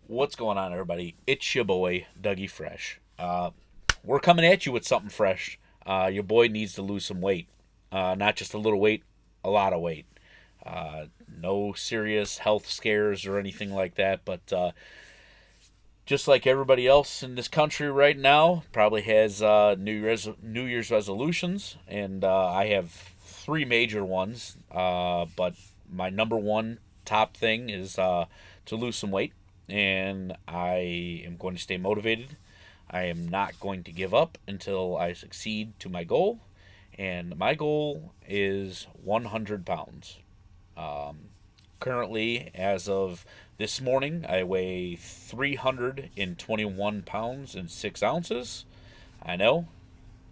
What's going on, everybody? It's your boy, Dougie Fresh. We're coming at you with something fresh. Your boy needs to lose some weight. Not just a little weight, a lot of weight. No serious health scares or anything like that, but just like everybody else in this country right now, probably has New Year's resolutions, and I have three major ones. But my number one top thing is to lose some weight, and I am going to stay motivated. I am not going to give up until I succeed to my goal, and my goal is 100 pounds. Currently, as of this morning, I weigh 321 pounds and 6 ounces. I know,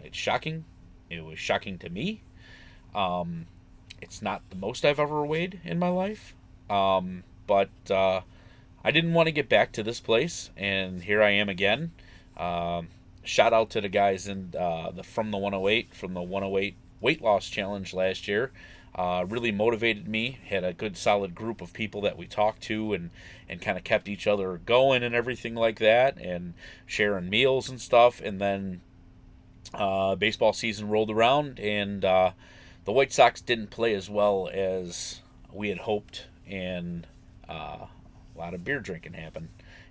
it's shocking. It was shocking to me. It's not the most I've ever weighed in my life. But I didn't want to get back to this place, and here I am again. Um, Shout out to the guys in from the 108 weight loss challenge last year. Really motivated me. Had a good solid group of people that we talked to and kind of kept each other going and everything like that, and sharing meals and stuff. And then baseball season rolled around, and the White Sox didn't play as well as we had hoped, and a lot of beer drinking happened,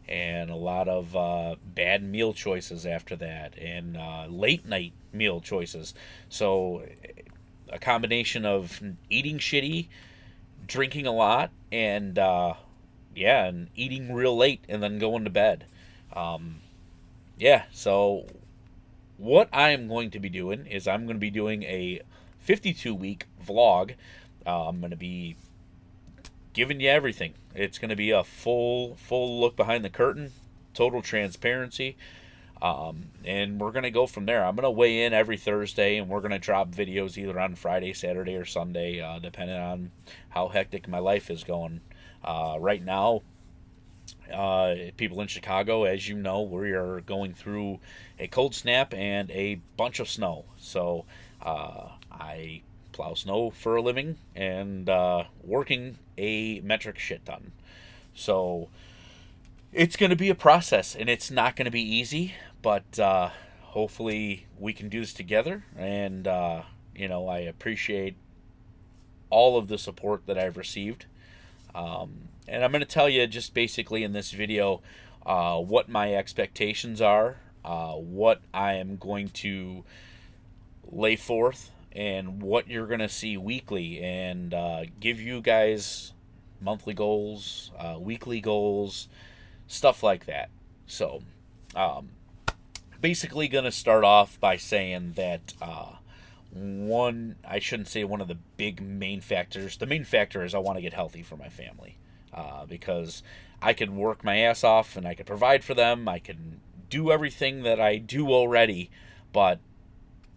and a lot of bad meal choices after that, and late night meal choices. So a combination of eating shitty, drinking a lot, and and eating real late and then going to bed. Um, so what I am going to be doing is I'm going to be doing a 52-week vlog. I'm going to be giving you everything. It's going to be a full look behind the curtain, total transparency, and we're going to go from there. I'm going to weigh in every Thursday, and we're going to drop videos either on Friday, Saturday, or Sunday, depending on how hectic my life is going. Right now, people in Chicago, as you know, we are going through a cold snap and a bunch of snow. So I plow snow for a living, and working a metric shit ton. So it's going to be a process, and it's not going to be easy, but hopefully we can do this together. And I appreciate all of the support that I've received. And I'm going to tell you just basically in this video what my expectations are, what I am going to lay forth, and what you're going to see weekly, and give you guys monthly goals, weekly goals, stuff like that. So, basically, going to start off by saying that I shouldn't say one of the big main factors. The main factor is I want to get healthy for my family, because I can work my ass off and I can provide for them. I can do everything that I do already, but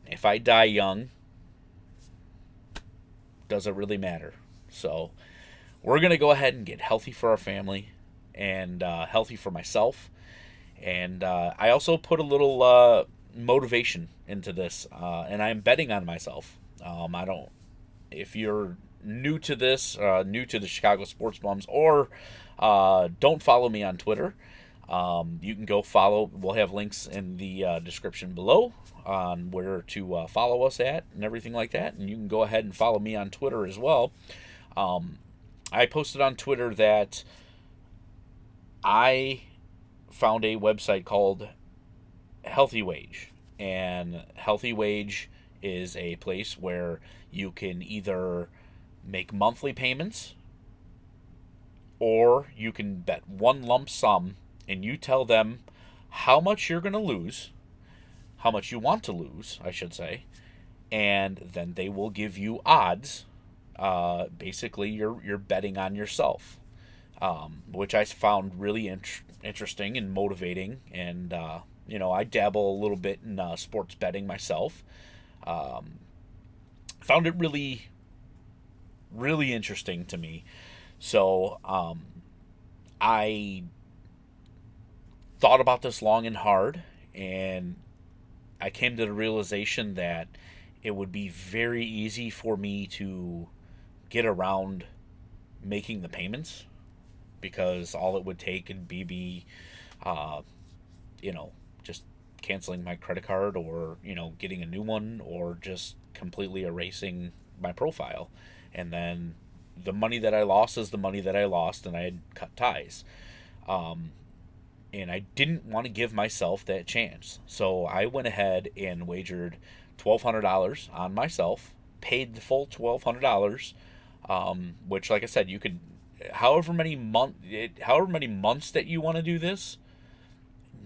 if I die young, does it really matter? So we're going to go ahead and get healthy for our family, and healthy for myself. And I also put a little motivation into this, and I'm betting on myself. I don't. If you're new to this, new to the Chicago Sports Bums, or don't follow me on Twitter, you can go follow. We'll have links in the description below on where to follow us at and everything like that. And you can go ahead and follow me on Twitter as well. I posted on Twitter that I found a website called Healthy Wage. And Healthy Wage is a place where you can either make monthly payments, or you can bet one lump sum, and you tell them how much you're going to lose, how much you want to lose, I should say, and then they will give you odds. Basically, you're betting on yourself, which I found really interesting and motivating. And I dabble a little bit in sports betting myself. Found it really, really interesting to me. So I thought about this long and hard, and I came to the realization that it would be very easy for me to get around making the payments. because all it would take would be uh, just canceling my credit card, or getting a new one, or just completely erasing my profile, and then the money that I lost is the money that I lost, and I had cut ties. Um, and I didn't want to give myself that chance. So I went ahead and wagered $1,200 on myself, paid the full $1,200, which, like I said, you could, however many months that you want to do this,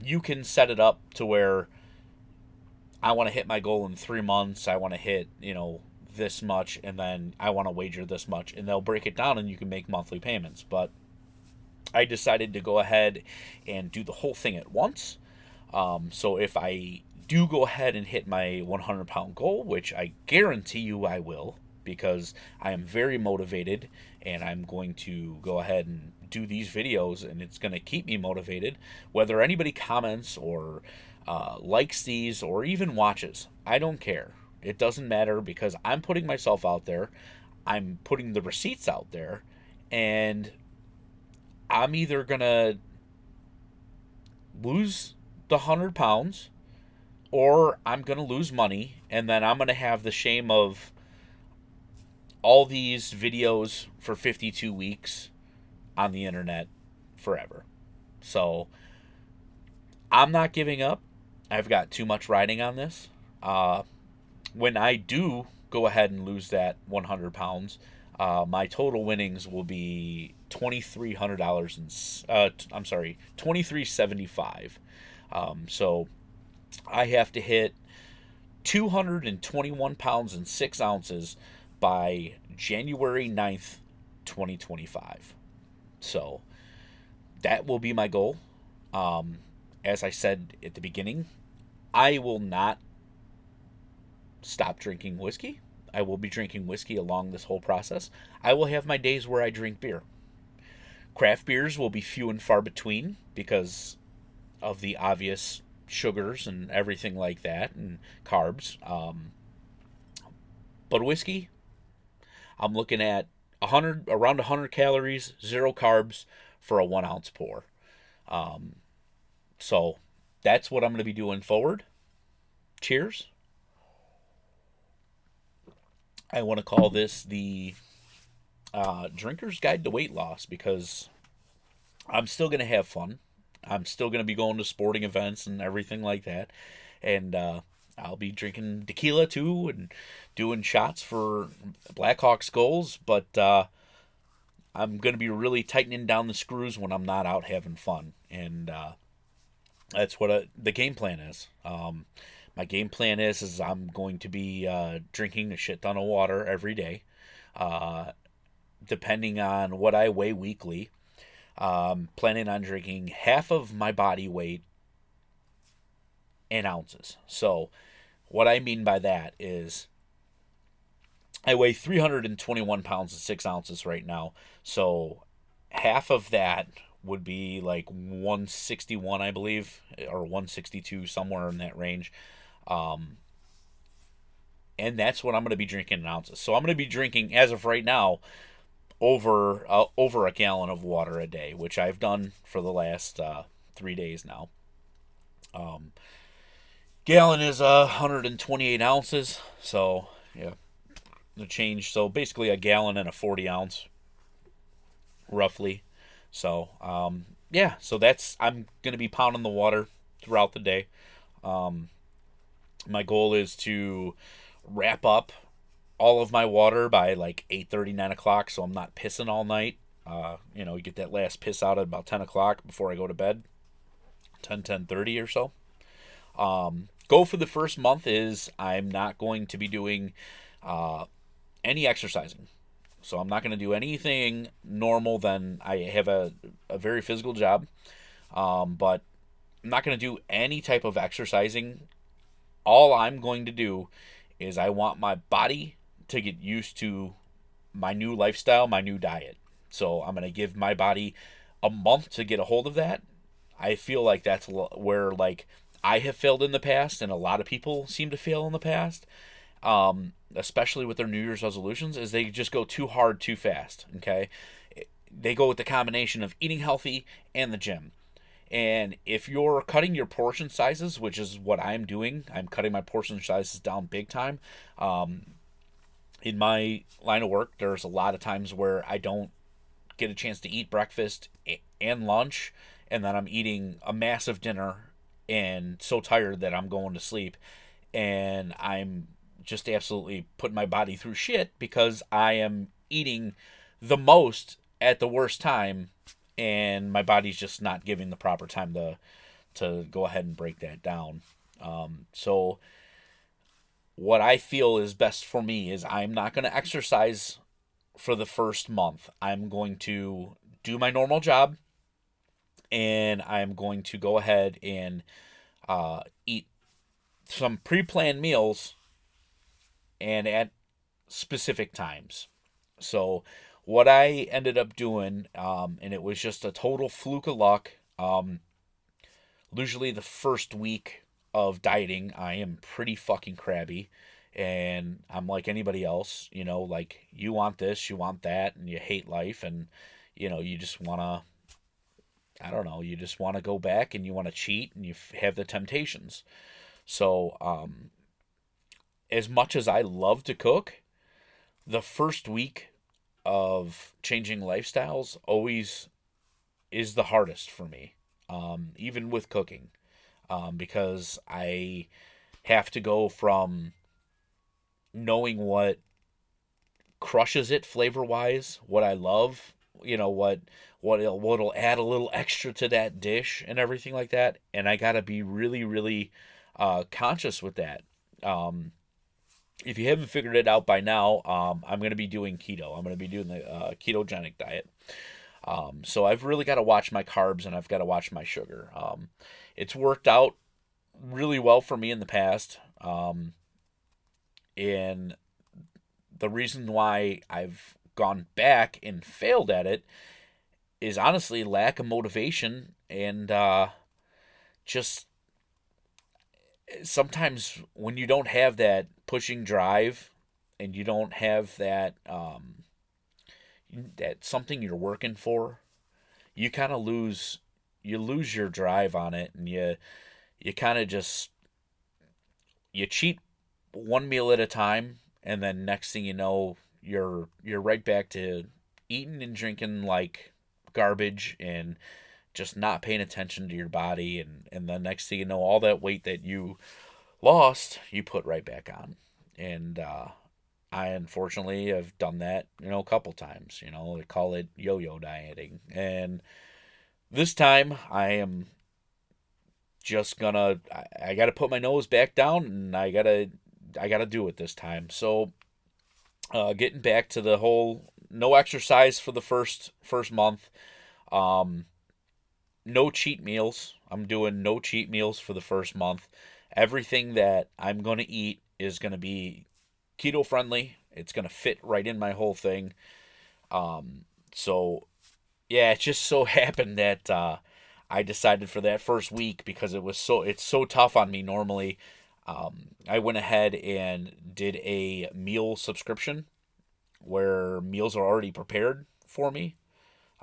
you can set it up to where I want to hit my goal in 3 months. I want to hit, this much, and then I want to wager this much, and they'll break it down, and you can make monthly payments. But I decided to go ahead and do the whole thing at once. So if I do go ahead and hit my 100-pound goal, which I guarantee you I will, because I am very motivated, and I'm going to go ahead and do these videos, and it's going to keep me motivated. Whether anybody comments or likes these or even watches, I don't care. It doesn't matter, because I'm putting myself out there. I'm putting the receipts out there, and I'm either going to lose the 100 pounds, or I'm going to lose money, and then I'm going to have the shame of all these videos for 52 weeks on the internet forever. So I'm not giving up. I've got too much riding on this. When I do go ahead and lose that 100 pounds, my total winnings will be $2,300 and I'm sorry, $2,375. So I have to hit 221 pounds and 6 ounces by January 9th, 2025. So that will be my goal. As I said at the beginning, I will not stop drinking whiskey. I will be drinking whiskey along this whole process. I will have my days where I drink beer. Craft beers will be few and far between because of the obvious sugars and everything like that, and carbs. But whiskey, I'm looking at around 100 calories, 0 carbs for a 1 ounce pour. So that's what I'm going to be doing forward. Cheers. I want to call this the Drinker's Guide to Weight Loss, because I'm still going to have fun. I'm still going to be going to sporting events and everything like that. And I'll be drinking tequila too and doing shots for Blackhawks goals. But I'm going to be really tightening down the screws when I'm not out having fun. And that's what the game plan is. My game plan is I'm going to be drinking a shit ton of water every day, depending on what I weigh weekly. Planning on drinking half of my body weight in ounces. So what I mean by that is I weigh 321 pounds and 6 ounces right now. So half of that would be like 161, I believe, or 162, somewhere in that range. And that's what I'm going to be drinking in ounces. So I'm going to be drinking, as of right now, over a gallon of water a day, which I've done for the last 3 days now. Gallon is 128 ounces, so yeah, the change. So basically a gallon and a 40 ounce, roughly. So yeah, so I'm gonna be pounding the water throughout the day. My goal is to wrap up all of my water by like 8:30, 9 o'clock, so I'm not pissing all night. You get that last piss out at about 10 o'clock before I go to bed, 10:30 or so. Goal for the first month is I'm not going to be doing any exercising. So I'm not going to do anything normal. Then I have a very physical job, but I'm not going to do any type of exercising. All I'm going to do is I want my body to get used to my new lifestyle, my new diet. So I'm going to give my body a month to get a hold of that. I feel like that's where like I have failed in the past, and a lot of people seem to fail in the past, especially with their New Year's resolutions, is they just go too hard too fast. Okay, they go with the combination of eating healthy and the gym. And if you're cutting your portion sizes, which is what I'm doing, I'm cutting my portion sizes down big time. Um, in my line of work, there's a lot of times where I don't get a chance to eat breakfast and lunch, and then I'm eating a massive dinner and so tired that I'm going to sleep, and I'm just absolutely putting my body through shit because I am eating the most at the worst time, and my body's just not giving the proper time to go ahead and break that down. So what I feel is best for me is I'm not going to exercise for the first month. I'm going to do my normal job, and I'm going to go ahead and eat some pre-planned meals and at specific times. So what I ended up doing, and it was just a total fluke of luck. Usually the first week of dieting, I am pretty fucking crabby. And I'm like anybody else, like you want this, you want that, and you hate life, and you just wanna, I don't know, you just wanna go back and you wanna cheat, and you have the temptations. So, as much as I love to cook, the first week of changing lifestyles always is the hardest for me, even with cooking, because I have to go from knowing what crushes it flavor wise, what I love, what'll add a little extra to that dish and everything like that, and I gotta be really really conscious with that. Um, if you haven't figured it out by now, I'm gonna be doing keto. I'm gonna be doing the ketogenic diet. So I've really got to watch my carbs and I've got to watch my sugar. It's worked out really well for me in the past. And the reason why I've gone back and failed at it is honestly lack of motivation and just sometimes when you don't have that pushing drive and you don't have that something you're working for, you kind of lose your drive on it, and you kind of just you cheat one meal at a time, and then next thing you know, you're right back to eating and drinking like garbage and just not paying attention to your body, and the next thing you know, all that weight that you lost, you put right back on. And I unfortunately have done that, a couple times. They call it yo-yo dieting. And this time I am just gonna I gotta put my nose back down, and I gotta do it this time. So getting back to the whole no exercise for the first month. Um, no cheat meals. I'm doing no cheat meals for the first month. Everything that I'm gonna eat is gonna be keto friendly. It's gonna fit right in my whole thing. So yeah, it just so happened that I decided for that first week because it's so tough on me normally. I went ahead and did a meal subscription where meals are already prepared for me.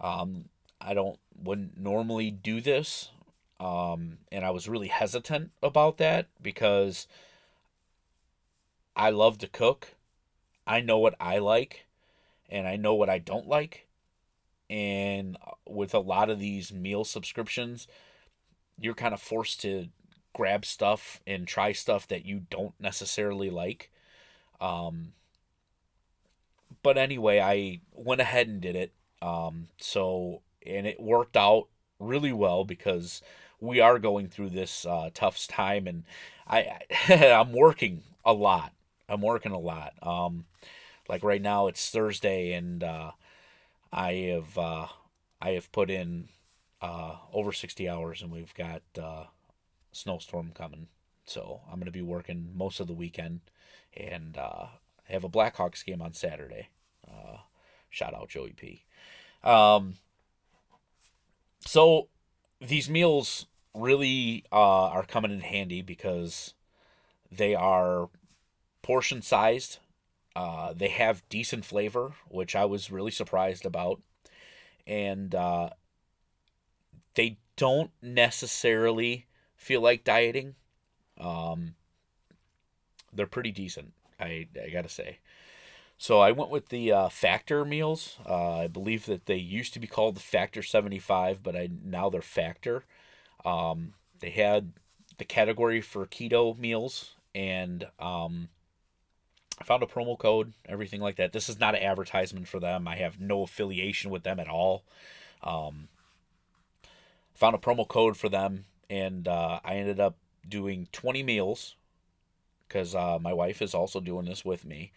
I don't wouldn't normally do this, and I was really hesitant about that because I love to cook. I know what I like, and I know what I don't like. And with a lot of these meal subscriptions, you're kind of forced to grab stuff and try stuff that you don't necessarily like. Um, but anyway, I went ahead and did it. And it worked out really well because we are going through this tough time, and I'm working a lot. I'm working a lot. Like right now, it's Thursday, and I have uh, I have put in over 60 hours, and we've got snowstorm coming. So I'm going to be working most of the weekend, and have a Blackhawks game on Saturday. Uh, Shout out Joey P. Um, so these meals really are coming in handy because they are portion sized. They have decent flavor, which I was really surprised about. and they don't necessarily feel like dieting. Um, they're pretty decent, I gotta say. So I went with the Factor meals. I believe that they used to be called the Factor 75, but now they're Factor. They had the category for keto meals, and I found a promo code, everything like that. This is not an advertisement for them. I have no affiliation with them at all. Um, Found a promo code for them, and I ended up doing 20 meals because my wife is also doing this with me.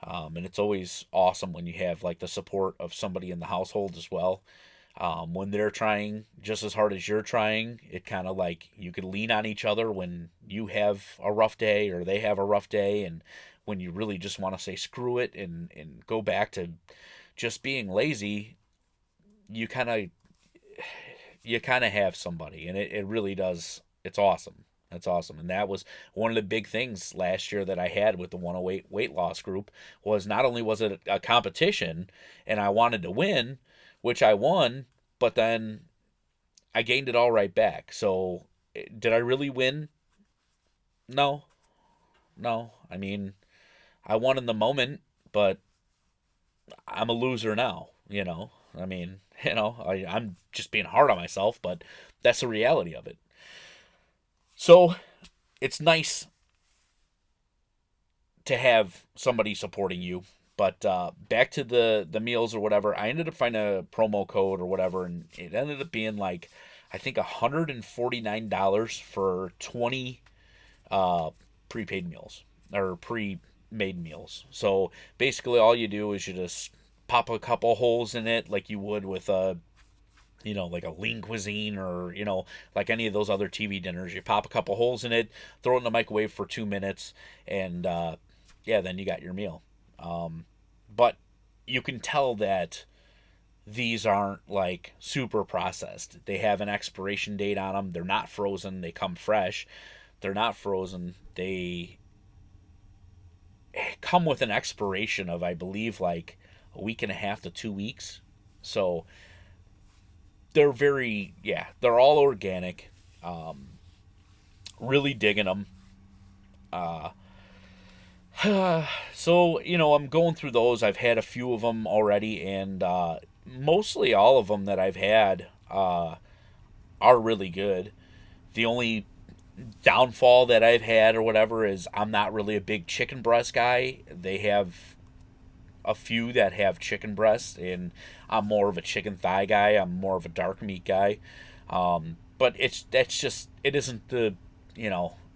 And it's always awesome when you have like the support of somebody in the household as well. When they're trying just as hard as you're trying, it kind of like you can lean on each other when you have a rough day or they have a rough day, and when you really just want to say screw it and go back to just being lazy, you kind of have somebody, and it really does. It's awesome. That's awesome. And that was one of the big things last year that I had with the 108 weight loss group was not only was it a competition and I wanted to win, which I won, but then I gained it all right back. So did I really win? No. No. I mean, I won in the moment, but I'm a loser now. I mean, I'm just being hard on myself, but that's the reality of it. So it's nice to have somebody supporting you. But back to the meals or whatever, I ended up finding a promo code or whatever, and it ended up being like I think $149 for 20 uh, prepaid meals or pre-made meals. So basically, all you do is you just pop a couple holes in it, like you would with a like a lean cuisine or, like any of those other TV dinners. You pop a couple holes in it, throw it in the microwave for 2 minutes, and yeah, then you got your meal. But you can tell that these aren't like super processed. They have an expiration date on them. They're not frozen. They come fresh. They're not frozen. They come with an expiration of, I believe, like a week and a half to 2 weeks. So they're all organic. Really digging them. So, I'm going through those. I've had a few of them already, and mostly all of them that I've had are really good. The only downfall that I've had or whatever is I'm not really a big chicken breast guy. They have a few that have chicken breast, and I'm more of a chicken thigh guy. I'm more of a dark meat guy. But it isn't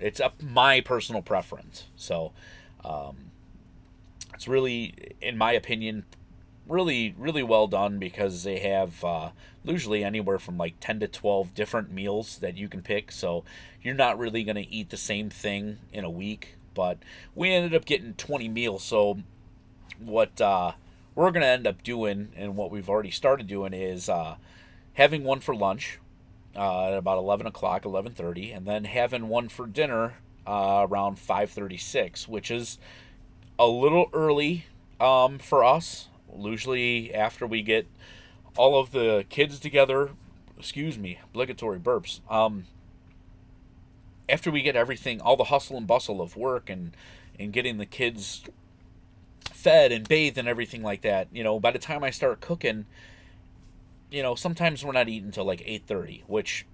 it's up my personal preference. So it's really, in my opinion, really really well done because they have usually anywhere from like 10 to 12 different meals that you can pick. So you're not really going to eat the same thing in a week. But we ended up getting 20 meals. So what we're going to end up doing, and what we've already started doing, is having one for lunch at about 11 o'clock, 11:30, and then having one for dinner around 5:36, which is a little early for us. Usually after we get all of the kids together, excuse me, obligatory burps. After we get everything, all the hustle and bustle of work and getting the kids fed and bathed and everything like that, by the time I start cooking, sometimes we're not eating until like 8:30, which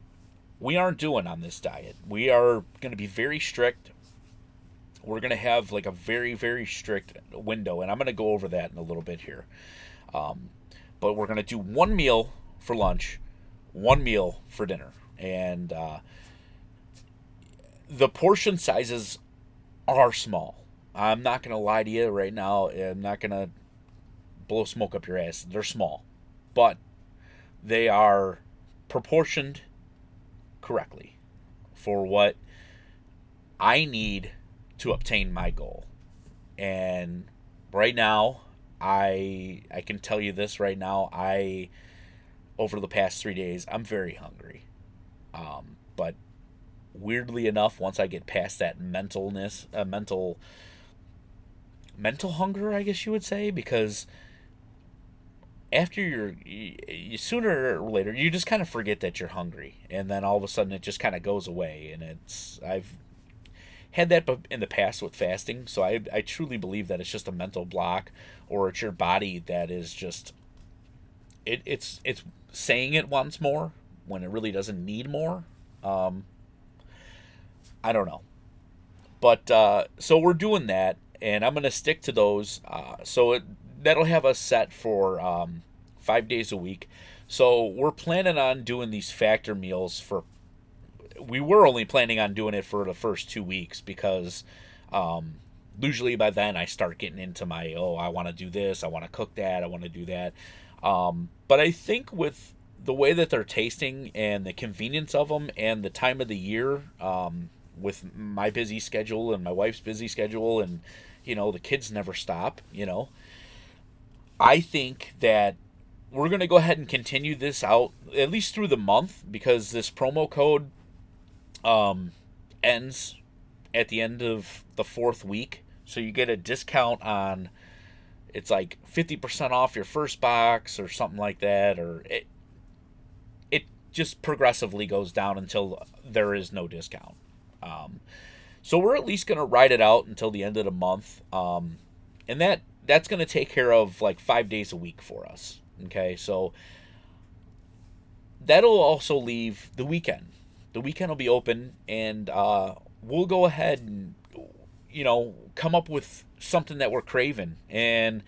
we aren't doing on this diet. We are going to be very strict. We're going to have like a very, very strict window, and I'm going to go over that in a little bit here. But we're going to do one meal for lunch, one meal for dinner. And the portion sizes are small. I'm not going to lie to you right now. I'm not going to blow smoke up your ass. They're small. But they are proportioned correctly for what I need to obtain my goal. And right now, I can tell you this right now. Over the past 3 days, I'm very hungry. But weirdly enough, once I get past that mental hunger, I guess you would say, because after sooner or later, you just kind of forget that you're hungry, and then all of a sudden it just kind of goes away. And I've had that in the past with fasting, so I truly believe that it's just a mental block, or it's your body that is just it's saying it wants more when it really doesn't need more. Um, I don't know, but so we're doing that, and I'm gonna stick to those. That'll have us set for 5 days a week. So we're planning on doing these factor meals for. We were only planning on doing it for the first 2 weeks because um, usually by then I start getting into my, oh, I want to do this, I want to cook that, I want to do that. But I think with the way that they're tasting and the convenience of them and the time of the year, with my busy schedule and my wife's busy schedule, and the kids never stop. I think that we're going to go ahead and continue this out at least through the month, because this promo code ends at the end of the 4th week. So you get a discount on, it's like 50% off your first box or something like that, or it just progressively goes down until there is no discount. So we're at least going to ride it out until the end of the month. And that's going to take care of like 5 days a week for us. Okay. So that'll also leave the weekend. The weekend will be open, and we'll go ahead and, come up with something that we're craving. And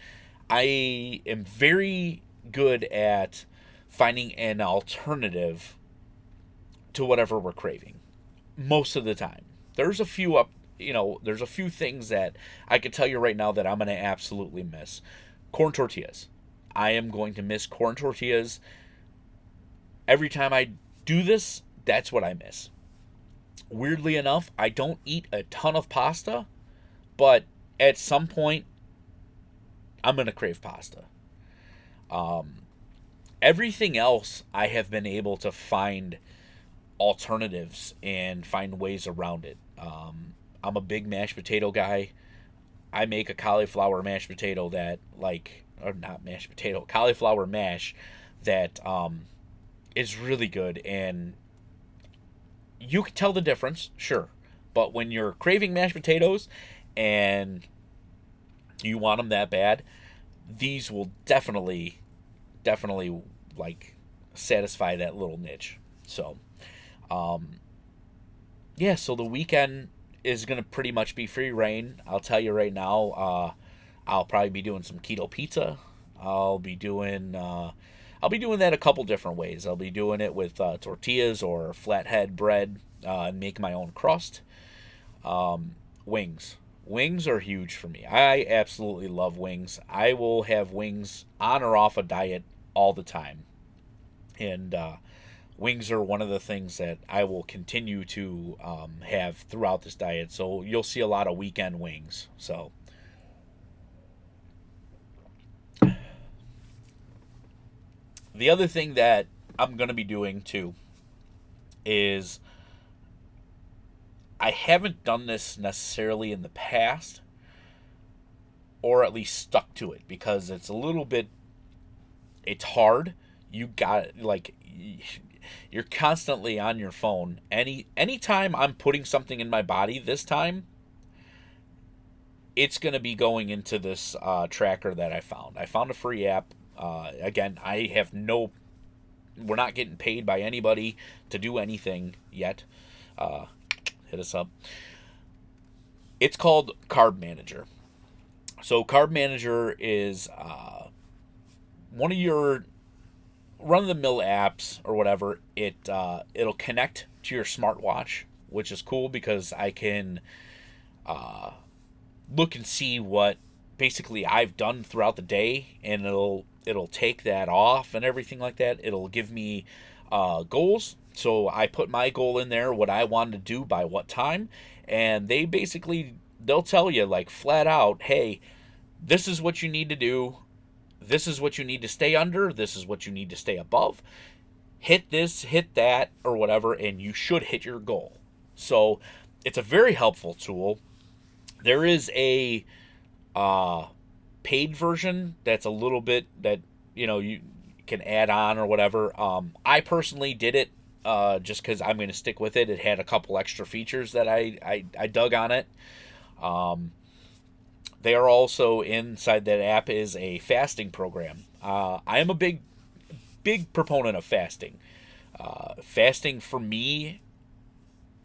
I am very good at finding an alternative to whatever we're craving most of the time. There's a few there's a few things that I can tell you right now that I'm going to absolutely miss. Corn tortillas. I am going to miss corn tortillas. Every time I do this, that's what I miss. Weirdly enough, I don't eat a ton of pasta, but at some point, I'm going to crave pasta. Everything else, I have been able to find alternatives and find ways around it. I'm a big mashed potato guy. I make a cauliflower mashed potato cauliflower mash that is really good, and you can tell the difference, sure. But when you're craving mashed potatoes and you want them that bad, these will definitely like satisfy that little niche. So, yeah, so the weekend is going to pretty much be free reign. I'll tell you right now, I'll probably be doing some keto pizza. I'll be doing that a couple different ways. I'll be doing it with tortillas or flathead bread, and make my own crust. Wings. Wings are huge for me. I absolutely love wings. I will have wings on or off a diet all the time. And wings are one of the things that I will continue to have throughout this diet. So you'll see a lot of weekend wings. So the other thing that I'm going to be doing too is, I haven't done this necessarily in the past, or at least stuck to it, because it's hard. You're constantly on your phone. Anytime I'm putting something in my body this time, it's going to be going into this tracker that I found. I found a free app. Again, we're not getting paid by anybody to do anything yet. Hit us up. It's called Carb Manager. So Carb Manager is one of your run-of-the-mill apps or whatever. It'll connect to your smartwatch, which is cool because I can look and see what basically I've done throughout the day, and it'll take that off and everything like that. It'll give me goals. So I put my goal in there, what I wanted to do by what time, and they'll tell you like flat out, hey, this is what you need to do. This is what you need to stay under. This is what you need to stay above. Hit this, hit that, or whatever, and you should hit your goal. So it's a very helpful tool. There is a paid version that's a little bit that you can add on or whatever. I personally did it just because I'm going to stick with it. It had a couple extra features that I dug on it. Um, they are also inside that app is a fasting program. I am a big proponent of fasting. Fasting for me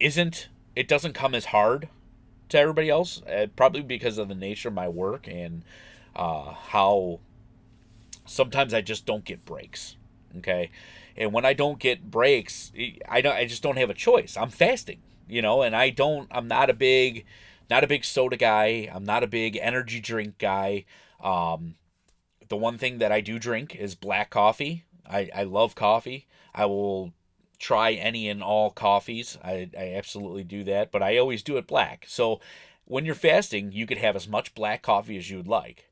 isn't it doesn't come as hard to everybody else, probably because of the nature of my work and how sometimes I just don't get breaks. Okay, and when I don't get breaks, I just don't have a choice. I'm fasting, and I'm not a big soda guy. I'm not a big energy drink guy. Um, the one thing that I do drink is black coffee. I love coffee. I will try any and all coffees. I absolutely do that, but I always do it black. So when you're fasting, you could have as much black coffee as you would like.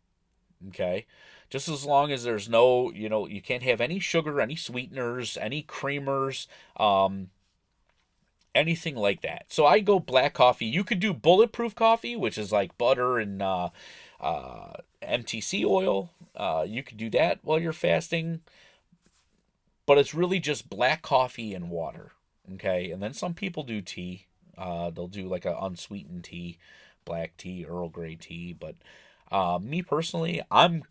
Okay. Just as long as there's no, you can't have any sugar, any sweeteners, any creamers, um, anything like that. So I go black coffee. You could do bulletproof coffee, which is like butter and MTC oil. You could do that while you're fasting, but it's really just black coffee and water. Okay. And then some people do tea. They'll do like a unsweetened tea, black tea, Earl Grey tea. But me personally, I'm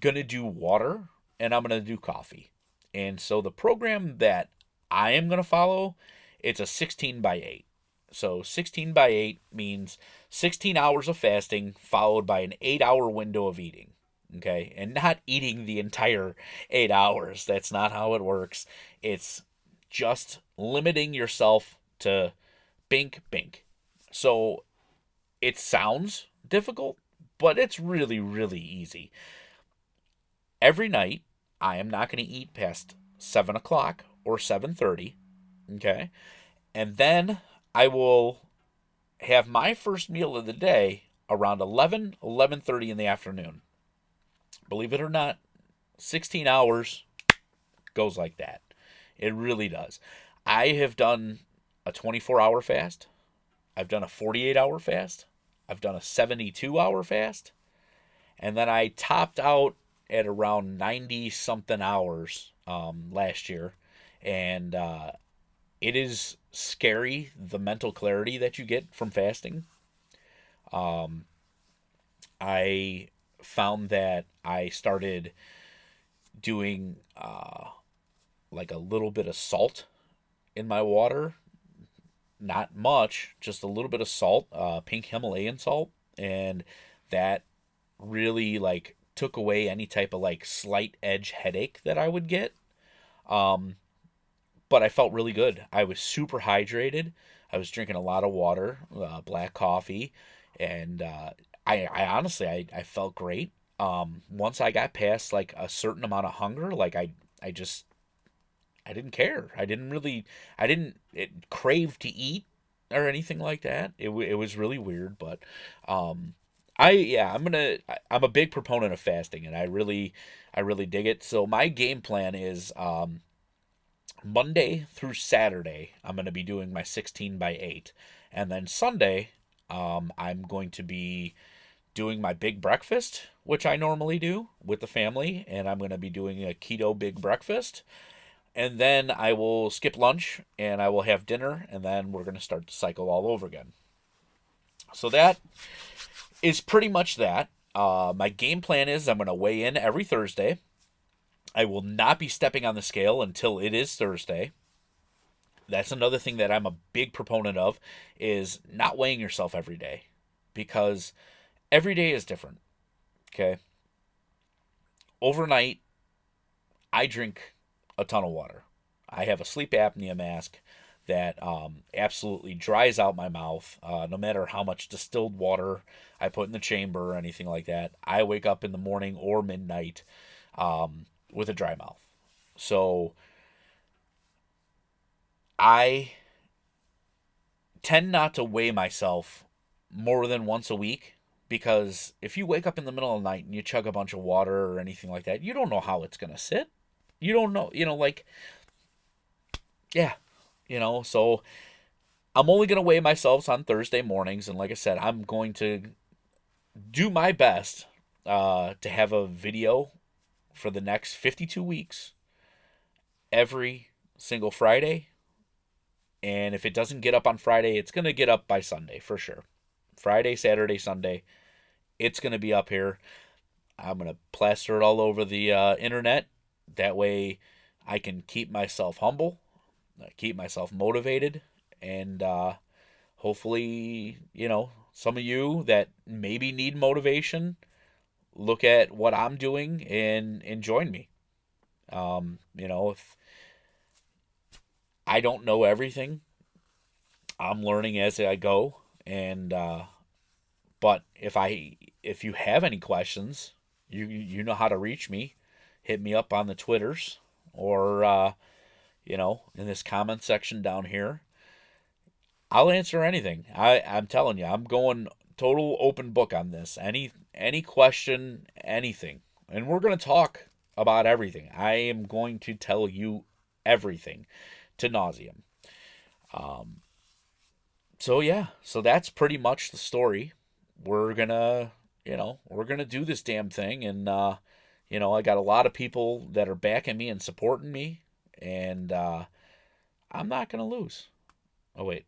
gonna do water and I'm gonna do coffee. And so the program that I am gonna follow, it's a 16 by 8. So 16 by 8 means 16 hours of fasting followed by an 8-hour window of eating. Okay, and not eating the entire 8 hours. That's not how it works. It's just limiting yourself to bink, bink. So it sounds difficult, but it's really, really easy. Every night, I am not going to eat past 7 o'clock or 7:30. Okay, and then I will have my first meal of the day around 11:30 in the afternoon. Believe it or not, 16 hours goes like that. It really does. I have done a 24-hour fast. I've done a 48-hour fast. I've done a 72-hour fast. And then I topped out at around 90 something hours last year. And it is scary the mental clarity that you get from fasting. Um, I found that I started doing like a little bit of salt in my water. Not much, just a little bit of salt, pink Himalayan salt, and that really like took away any type of like slight edge headache that I would get. Um, but I felt really good. I was super hydrated. I was drinking a lot of water, black coffee, and I honestly I felt great. Once I got past like a certain amount of hunger, like I just I didn't care. I didn't crave to eat or anything like that. It was really weird, but um, yeah, I'm a big proponent of fasting, and I really dig it. So my game plan is Monday through Saturday, I'm gonna be doing my 16 by 8, and then Sunday, I'm going to be doing my big breakfast, which I normally do with the family, and I'm gonna be doing a keto big breakfast. And then I will skip lunch and I will have dinner, and then we're going to start the cycle all over again. So that is pretty much that. My game plan is I'm going to weigh in every Thursday. I will not be stepping on the scale until it is Thursday. That's another thing that I'm a big proponent of is not weighing yourself every day, because every day is different. Okay. Overnight, I drink a ton of water. I have a sleep apnea mask that absolutely dries out my mouth. No matter how much distilled water I put in the chamber or anything like that, I wake up in the morning or midnight with a dry mouth. So I tend not to weigh myself more than once a week, because if you wake up in the middle of the night and you chug a bunch of water or anything like that, you don't know how it's going to sit. You don't know, like, yeah, so I'm only going to weigh myself on Thursday mornings. And like I said, I'm going to do my best to have a video for the next 52 weeks, every single Friday. And if it doesn't get up on Friday, it's going to get up by Sunday for sure. Friday, Saturday, Sunday, it's going to be up here. I'm going to plaster it all over the internet. That way I can keep myself humble, keep myself motivated, and hopefully, some of you that maybe need motivation, look at what I'm doing and join me. If I don't know everything, I'm learning as I go, and but if you have any questions, you know how to reach me. Hit me up on the Twitters or in this comment section down here. I'll answer anything. I'm telling you, I'm going total open book on this. Any question, anything. And we're going to talk about everything. I am going to tell you everything to nauseam. So that's pretty much the story. We're going to, we're going to do this damn thing. And, I got a lot of people that are backing me and supporting me. And I'm not going to lose. Oh, wait.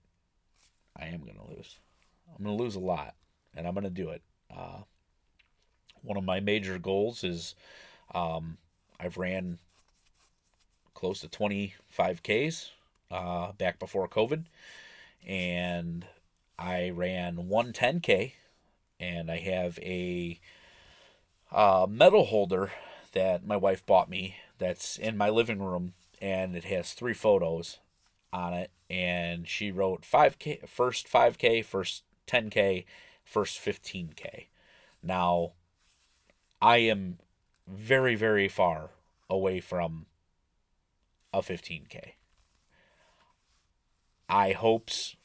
I am going to lose. I'm going to lose a lot, and I'm going to do it. One of my major goals is I've ran close to 25Ks back before COVID, and I ran one 10K, and I have a medal holder that my wife bought me that's in my living room, and it has 3 photos on it, and she wrote 5K, first 5K, first 10K, first 15K. Now, I am very, very far away from a 15K. I hopes,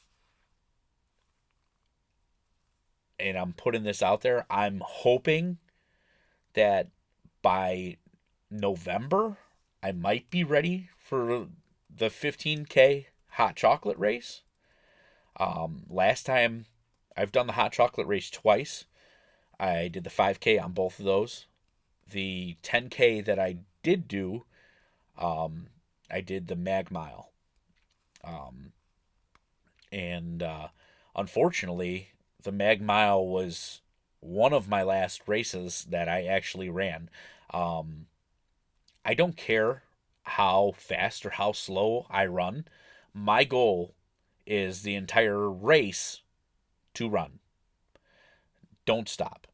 and I'm putting this out there, I'm hoping that by November, I might be ready for the 15K hot chocolate race. Last time, I've done the hot chocolate race twice. I did the 5K on both of those. The 10K that I did do, I did the Mag Mile. And unfortunately, the Mag Mile was one of my last races that I actually ran. I don't care how fast or how slow I run. My goal is the entire race to run. Don't stop.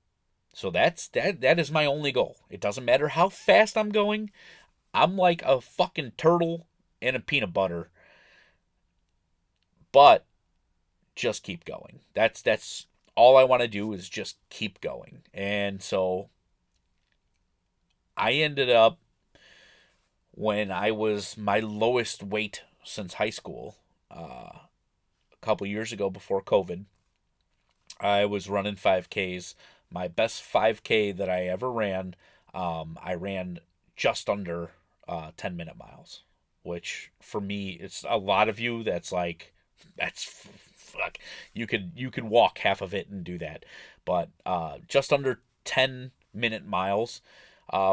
So that is my only goal. It doesn't matter how fast I'm going. I'm like a fucking turtle in a peanut butter. But just keep going. That's all I want to do is just keep going. And so I ended up, when I was my lowest weight since high school, a couple years ago before COVID, I was running 5Ks. My best 5K that I ever ran, I ran just under 10-minute miles, which for me, it's a lot of you. That's like, that's fuck. You could walk half of it and do that, but just under 10-minute miles,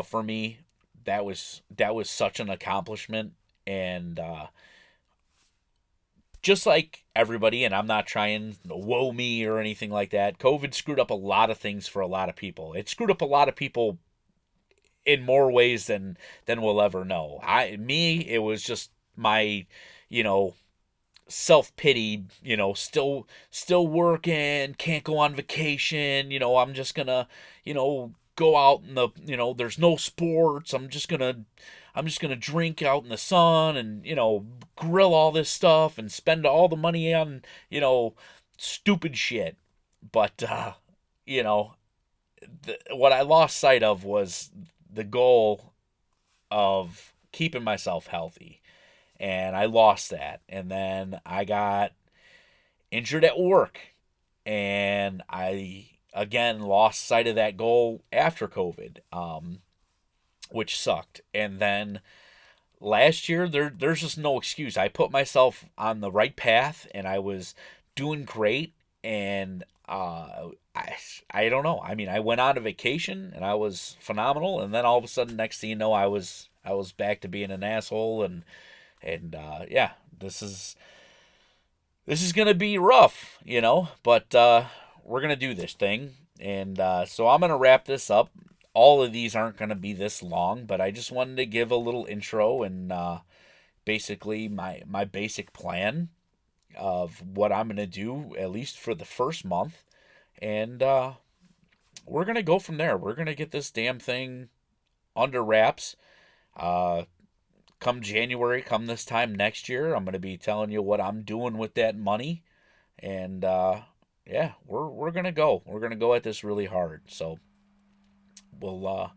for me, that was such an accomplishment. And just like everybody, and I'm not trying to woe me or anything like that, COVID screwed up a lot of things for a lot of people. It screwed up a lot of people in more ways than we'll ever know. It was just my, self-pity, still working, can't go on vacation, I'm just gonna, go out in the, there's no sports. I'm just gonna drink out in the sun and, grill all this stuff and spend all the money on, stupid shit. But, what I lost sight of was the goal of keeping myself healthy. And I lost that. And then I got injured at work. And I, again, lost sight of that goal after COVID, which sucked. And then last year, there's just no excuse. I put myself on the right path, and I was doing great. and I don't know. I mean, I went on a vacation and I was phenomenal, and then all of a sudden, next thing you know, I was back to being an asshole, and yeah, this is gonna be rough, but we're gonna do this thing, and so I'm gonna wrap this up. All of these aren't gonna be this long, but I just wanted to give a little intro and basically my basic plan of what I'm gonna do at least for the first month, and we're gonna go from there. We're gonna get this damn thing under wraps. Uh, Come January, come this time next year, I'm gonna be telling you what I'm doing with that money, and yeah, we're gonna go. We're gonna go at this really hard. So we'll.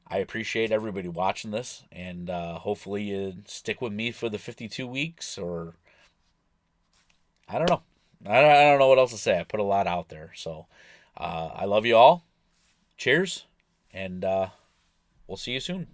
I appreciate everybody watching this, and hopefully you stick with me for the 52 weeks, or I don't know. I don't know what else to say. I put a lot out there, so I love you all. Cheers, and we'll see you soon.